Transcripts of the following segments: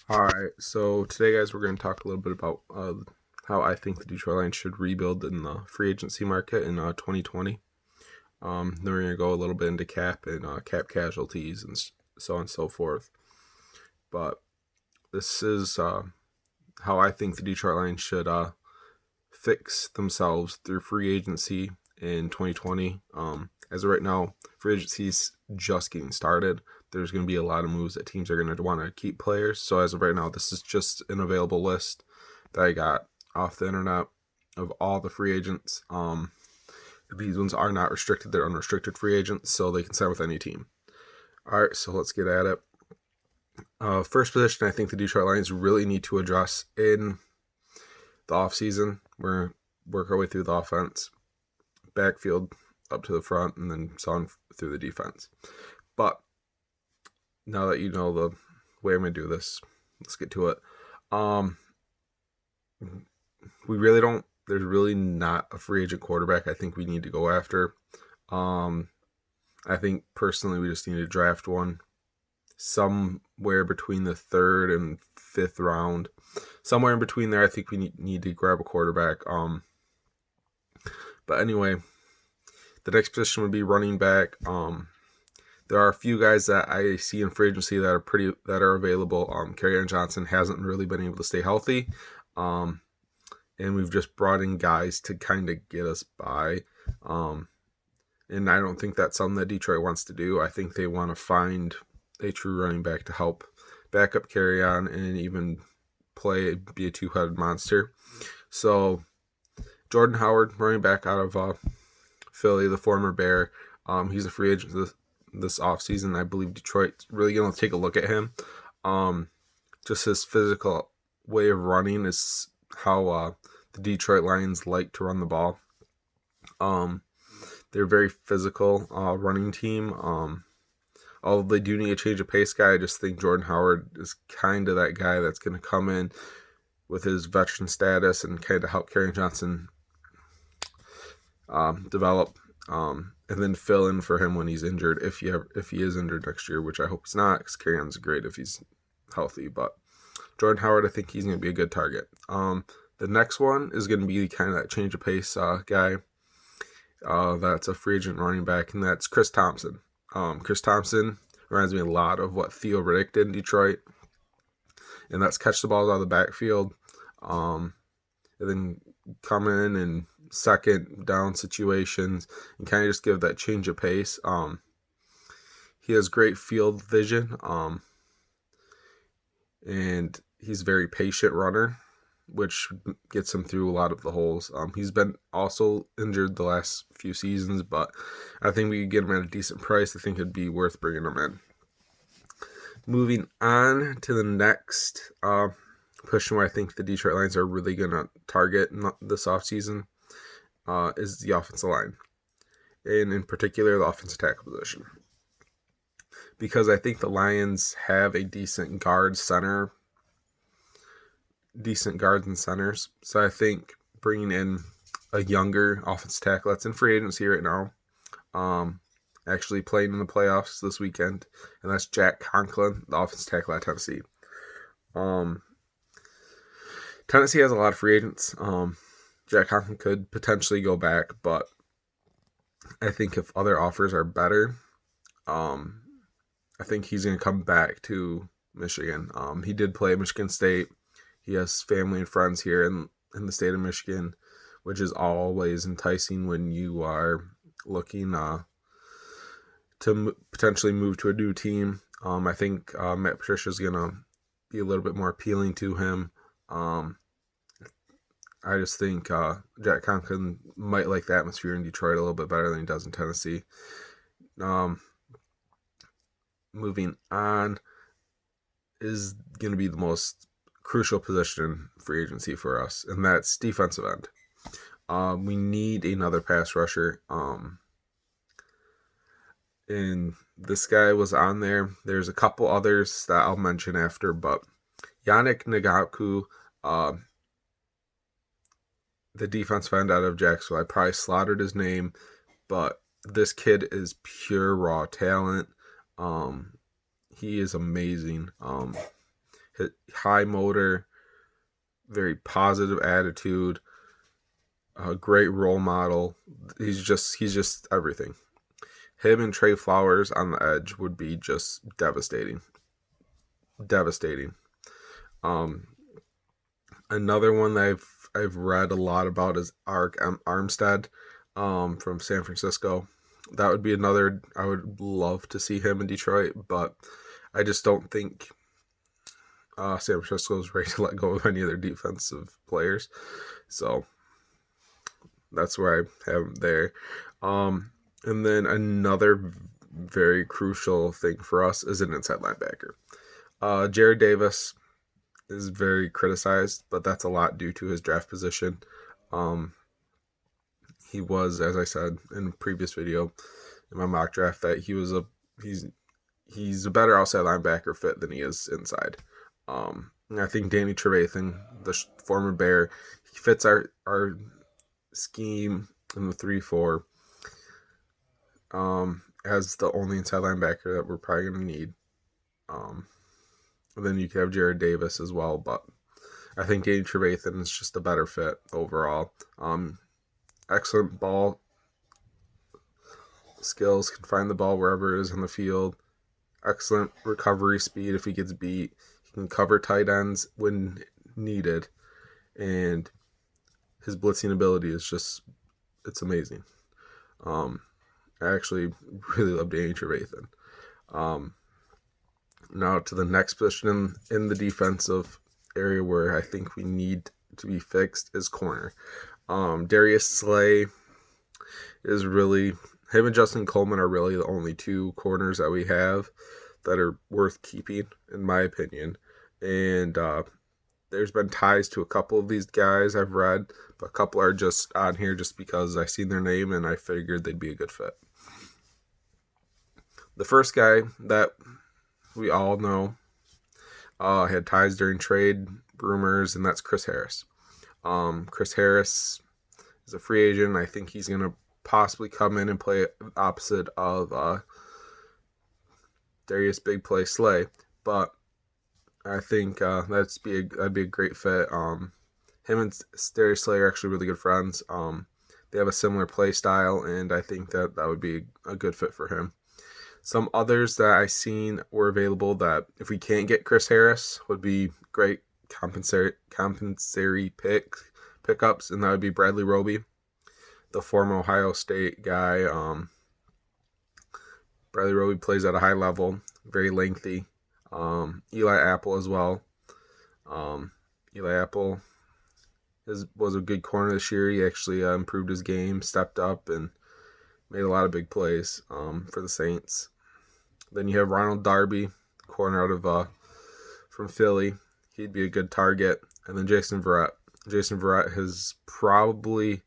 Alright, so today, guys, we're going to talk a little bit about how I think the Detroit Lions should rebuild in the free agency market in 2020. Then we're going to go a little bit into cap and cap casualties and so on and so forth. But this is how I think the Detroit Lions should fix themselves through free agency in 2020. As of right now, free agency is just getting started. There's going to be a lot of moves that teams are going to want to keep players. So as of right now, this is just an available list that I got off the internet of all the free agents. These ones are not restricted. They're unrestricted free agents, so they can sign with any team. All right, so let's get at it. First position I think the Detroit Lions really need to address in the offseason. We're going to work our way through the offense, backfield up to the front, and then so on through the defense. But now that you know the way I'm going to do this, let's get to it. There's really not a free agent quarterback I think we need to go after. I think personally we just need to draft one somewhere between the 3rd and 5th round. Somewhere in between there, I think we need to grab a quarterback. But anyway, the next position would be running back. There are a few guys that I see in free agency that are available. Kerryon Johnson hasn't really been able to stay healthy. And we've just brought in guys to kind of get us by. And I don't think that's something that Detroit wants to do. I think they want to find a true running back to help back up Kerryon and even be a two-headed monster. So Jordan Howard, running back out of Philly, the former Bear, he's a free agent this offseason. I believe Detroit's really going to take a look at him. Just his physical way of running is how the Detroit Lions like to run the ball. They're a very physical running team. Although they do need a change of pace guy, I just think Jordan Howard is kind of that guy that's going to come in with his veteran status and kind of help Kerryon Johnson develop, and then fill in for him when he's injured, if he is injured next year, which I hope he's not, because Kerryon's great if he's healthy. But Jordan Howard, I think he's going to be a good target. The next one is going to be kind of that change of pace guy. That's a free agent running back, and that's Chris Thompson. Chris Thompson reminds me a lot of what Theo Riddick did in Detroit, and that's catch the balls out of the backfield, and then come in and second down situations and kind of just give that change of pace. He has great field vision, and he's a very patient runner, which gets him through a lot of the holes. He's been also injured the last few seasons, but I think we could get him at a decent price. I think it'd be worth bringing him in. Moving on to the next position where I think the Detroit Lions are really going to target this offseason is the offensive line, and in particular the offensive tackle position, because I think the Lions have a decent guards and centers. So I think bringing in a younger offensive tackle that's in free agency right now, actually playing in the playoffs this weekend, and that's Jack Conklin, the offensive tackle at Tennessee. Tennessee has a lot of free agents. Jack Conklin could potentially go back, but I think if other offers are better, I think he's going to come back to Michigan. He did play at Michigan State. He has family and friends here in the state of Michigan, which is always enticing when you are looking to potentially move to a new team. I think Matt Patricia is going to be a little bit more appealing to him. I just think Jack Conklin might like the atmosphere in Detroit a little bit better than he does in Tennessee. Moving on is going to be the most crucial position in free agency for us, and that's defensive end. We need another pass rusher. And this guy was on there. There's a couple others that I'll mention after, but Yannick Ngakoue, the defensive end out of Jacksonville, I probably slaughtered his name, but this kid is pure raw talent. He is amazing. high motor, very positive attitude, a great role model. He's just everything. Him and Trey Flowers on the edge would be just devastating. Devastating. Another one that I've read a lot about is Arik Armstead from San Francisco. That would be another. I would love to see him in Detroit, but I just don't think San Francisco is ready to let go of any of their defensive players. So that's where I have him there. And then another very crucial thing for us is an inside linebacker. Jarrad Davis is very criticized, but that's a lot due to his draft position. He was, as I said in a previous video in my mock draft, that he's a better outside linebacker fit than he is inside. And I think Danny Trevathan, the former Bear, he fits our scheme in the 3-4 as the only inside linebacker that we're probably going to need. And then you can have Jarrad Davis as well, but I think Danny Trevathan is just a better fit overall. Excellent ball skills, can find the ball wherever it is on the field. Excellent recovery speed if he gets beat. He can cover tight ends when needed. And his blitzing ability is just, it's amazing. I actually really love Danny Trevathan. Now to the next position in the defensive area where I think we need to be fixed is corner. Darius Slay is really, him and Justin Coleman are really the only two corners that we have that are worth keeping, in my opinion. And there's been ties to a couple of these guys I've read, but a couple are just on here just because I seen their name and I figured they'd be a good fit. The first guy that we all know had ties during trade rumors, and that's Chris Harris. Chris Harris is a free agent. I think he's going to possibly come in and play opposite of Darius Big Play Slay, but I think that'd be a great fit. Him and Darius Slay are actually really good friends. They have a similar play style, and I think that would be a good fit for him. Some others that I seen were available that if we can't get Chris Harris would be great compensatory pickups, and that would be Bradley Roby, the former Ohio State guy. Bradley Roby plays at a high level, very lengthy. Eli Apple as well. Eli Apple was a good corner this year. He actually improved his game, stepped up, and made a lot of big plays for the Saints. Then you have Ronald Darby, corner out of from Philly. He'd be a good target. And then Jason Verrett. Jason Verrett is probably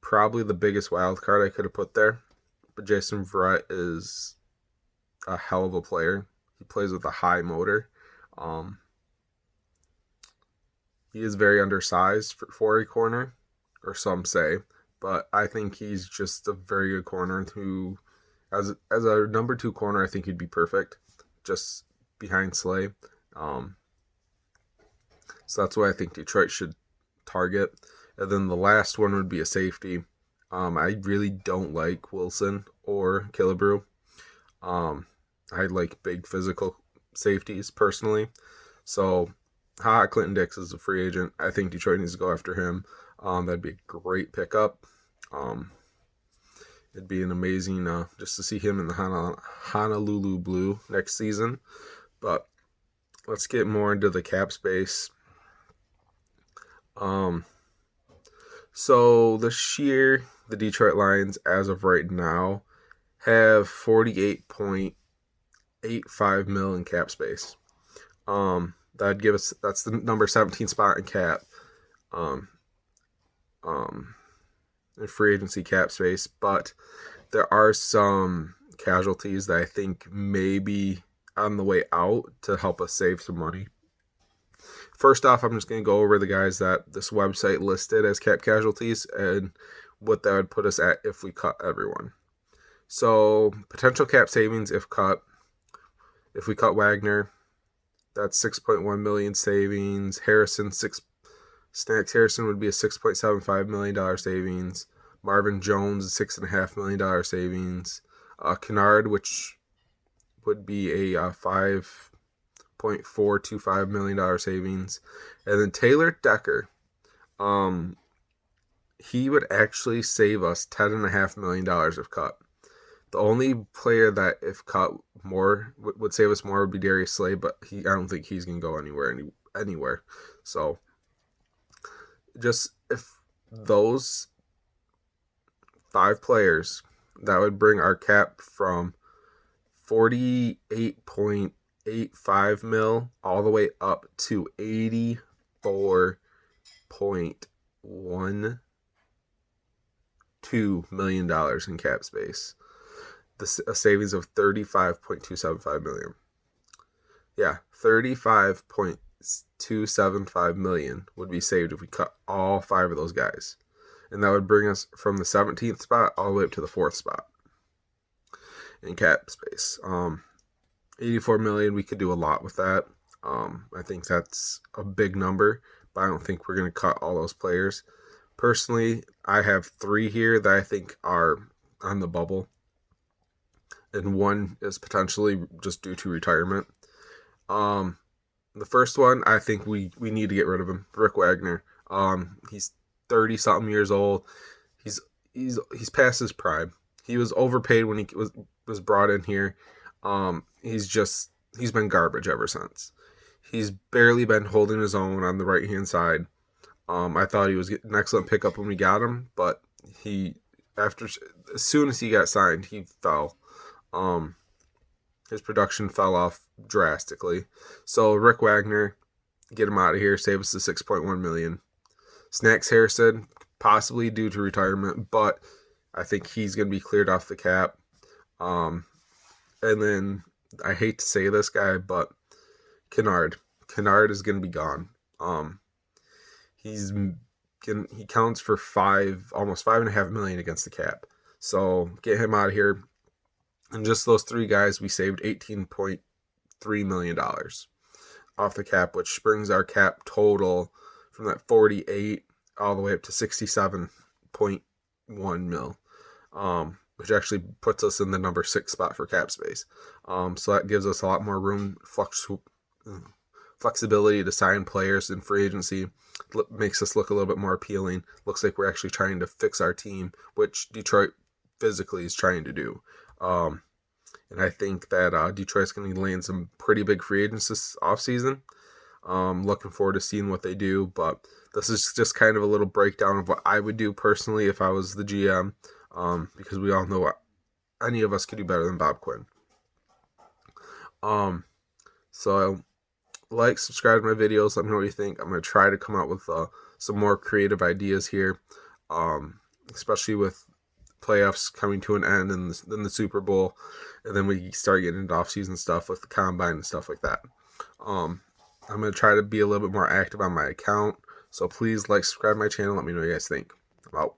the biggest wild card I could have put there. But Jason Verrett is a hell of a player. He plays with a high motor. He is very undersized for a corner, or some say. But I think he's just a very good corner who, as a number 2 corner, I think he'd be perfect, just behind Slay. So that's why I think Detroit should target. And then the last one would be a safety. I really don't like Wilson or Killebrew. I like big physical safeties personally. So, Clinton Dix is a free agent. I think Detroit needs to go after him. That'd be a great pickup. It'd be an amazing just to see him in the Honolulu Blue next season. But let's get more into the cap space. So this year, the Detroit Lions, as of right now, have $48.85 million in cap space. That'd give us, that's the number 17 spot in cap. In free agency cap space, but there are some casualties that I think may be on the way out to help us save some money. First off, I'm just going to go over the guys that this website listed as cap casualties and what that would put us at if we cut everyone. So, potential cap savings if we cut Wagner, That's 6.1 million savings. Snacks Harrison would be a $6.75 million savings. Marvin Jones, $6.5 million savings. Kennard, which would be a $5.425 million savings. And then Taylor Decker, he would actually save us $10.5 million if cut. The only player that, if cut more, would save us more would be Darius Slay, but I don't think he's going to go anywhere. So, just if those 5 players, that would bring our cap from 48.85 mil all the way up to 84.12 million dollars in cap space. A savings of 35.275 million. Yeah, 35.275 million would be saved if we cut all 5 of those guys. And that would bring us from the 17th spot all the way up to the 4th spot in cap space. 84 million, we could do a lot with that. I think that's a big number, but I don't think we're going to cut all those players. Personally, I have 3 here that I think are on the bubble, and 1 is potentially just due to retirement. The first one, I think we need to get rid of him, Rick Wagner. He's 30-something years old. He's past his prime. He was overpaid when he was brought in here. He's been garbage ever since. He's barely been holding his own on the right-hand side. I thought he was an excellent pickup when we got him, but as soon as he got signed, he fell. His production fell off drastically. So Rick Wagner, get him out of here, save us the $6.1 million. Snacks Harrison, possibly due to retirement, but I think he's going to be cleared off the cap. And then, I hate to say this guy, but Kennard is going to be gone. He counts for almost $5.5 million against the cap. So get him out of here. And just those 3 guys, we saved $18.3 million off the cap, which brings our cap total from that 48 all the way up to 67.1 mil, which actually puts us in the number 6 spot for cap space. So that gives us a lot more room, flexibility to sign players in free agency. Makes us look a little bit more appealing. Looks like we're actually trying to fix our team, which Detroit physically is trying to do. And I think that Detroit's going to land some pretty big free agents this offseason. Looking forward to seeing what they do, but this is just kind of a little breakdown of what I would do personally if I was the GM, because we all know any of us could do better than Bob Quinn. So subscribe to my videos, let me know what you think. I'm going to try to come out with some more creative ideas here, especially with playoffs coming to an end and then the Super Bowl, and then we start getting into off-season stuff with the combine and stuff like that. I'm going to try to be a little bit more active on my account, so please subscribe to my channel, let me know what you guys think. I'm out.